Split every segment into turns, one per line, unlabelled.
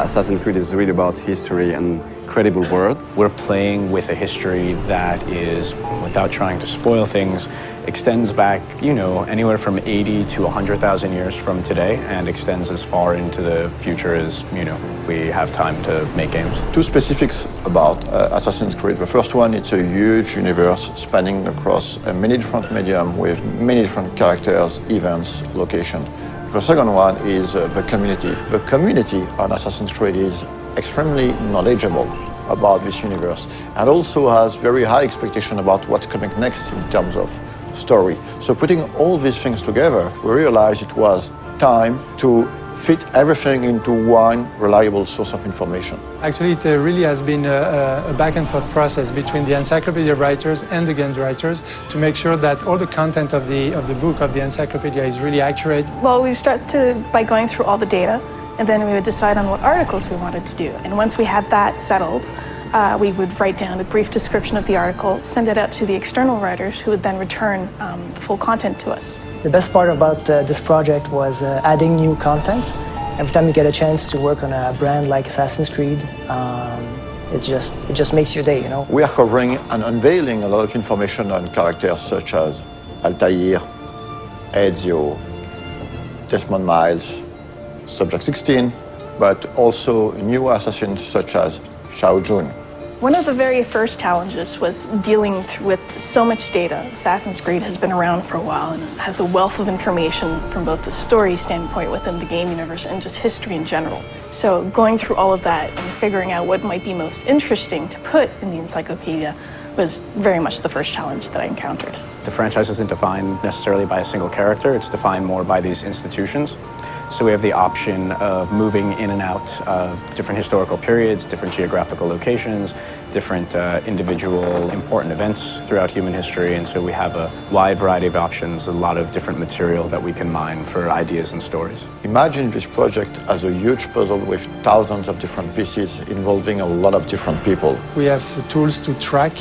Assassin's Creed is really about history and credible world.
We're playing with a history that is, without trying to spoil things, extends back, anywhere from 80 to 100,000 years from today, and extends as far into the future as, we have time to make games.
Two specifics about Assassin's Creed. The first one, it's a huge universe spanning across many different mediums with many different characters, events, locations. The second one is the community. The community on Assassin's Creed is extremely knowledgeable about this universe and also has very high expectation about what's coming next in terms of story. So putting all these things together, we realized it was time to fit everything into one reliable source of information.
Actually, it really has been a back and forth process between the encyclopedia writers and the games writers to make sure that all the content of the book, of the encyclopedia, is really accurate.
Well, we start by going through all the data, and then we would decide on what articles we wanted to do. And once we had that settled, we would write down a brief description of the article, send it out to the external writers, who would then return the full content to us.
The best part about this project was adding new content. Every time you get a chance to work on a brand like Assassin's Creed, it just makes your day,
We are covering and unveiling a lot of information on characters such as Altair, Ezio, Desmond Miles, Subject 16, but also new assassins such as Shao Jun.
One of the very first challenges was dealing with so much data. Assassin's Creed has been around for a while and has a wealth of information from both the story standpoint within the game universe and just history in general. So going through all of that and figuring out what might be most interesting to put in the encyclopedia was very much the first challenge that I encountered.
The franchise isn't defined necessarily by a single character, it's defined more by these institutions. So we have the option of moving in and out of different historical periods, different geographical locations, different individual important events throughout human history. And so we have a wide variety of options, a lot of different material that we can mine for ideas and stories.
Imagine this project as a huge puzzle with thousands of different pieces involving a lot of different people.
We have tools to track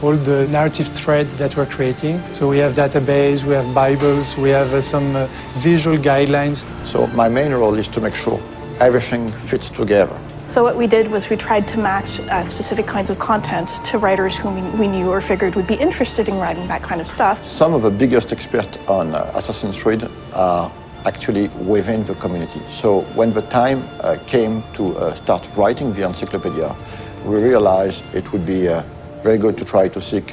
all the narrative threads that we're creating. So we have database, we have Bibles, we have some visual guidelines.
So my main role is to make sure everything fits together.
So what we did was we tried to match specific kinds of content to writers whom we knew or figured would be interested in writing that kind of stuff.
Some of the biggest experts on Assassin's Creed are actually within the community. So when the time came to start writing the encyclopedia, we realized it would be very good to try to seek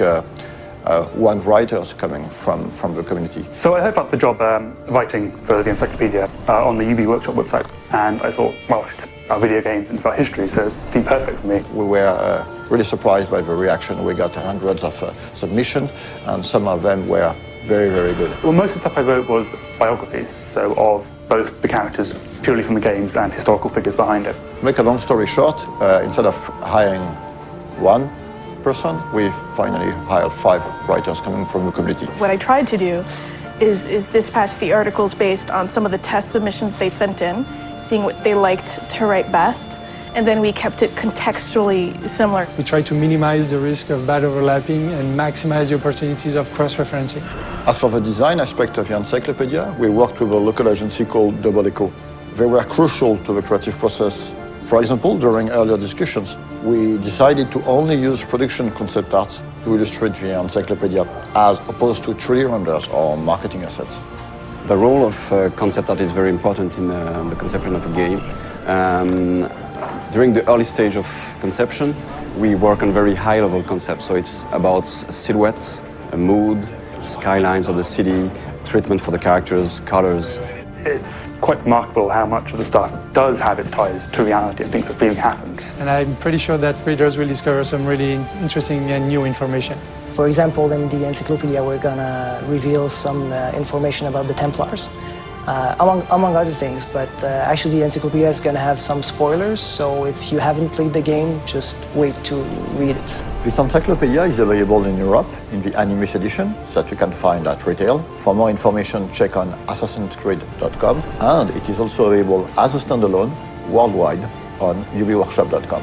one writers coming from the community.
So I heard about the job writing for the encyclopedia on the UB Workshop website, and I thought, well, it's about video games and it's about history, so it seemed perfect for me.
We were really surprised by the reaction. We got hundreds of submissions, and some of them were very, very good.
Well, most of the stuff I wrote was biographies, so of both the characters purely from the games and historical figures behind it.
To make a long story short, instead of hiring one person, we finally hired 5 writers coming from the community.
What I tried to do is dispatch the articles based on some of the test submissions they'd sent in, seeing what they liked to write best, and then we kept it contextually similar.
We tried to minimize the risk of bad overlapping and maximize the opportunities of cross-referencing.
As for the design aspect of the encyclopedia, we worked with a local agency called Double Echo. They were crucial to the creative process. For example, during earlier discussions, we decided to only use production concept arts to illustrate the encyclopedia, as opposed to 3D renders or marketing assets.
The role of concept art is very important in the conception of a game. During the early stage of conception, we work on very high-level concepts, so it's about silhouette, a mood, skylines of the city, treatment for the characters, colors.
It's quite remarkable how much of the stuff does have its ties to reality and things that really happened.
And I'm pretty sure that readers will discover some really interesting and new information.
For example, in the encyclopedia, we're gonna reveal some information about the Templars, among other things, but actually the encyclopedia is gonna have some spoilers, so if you haven't played the game, just wait to read it.
This encyclopedia is available in Europe in the Animus edition that you can find at retail. For more information, check on assassinscreed.com, and it is also available as a standalone worldwide on ubworkshop.com.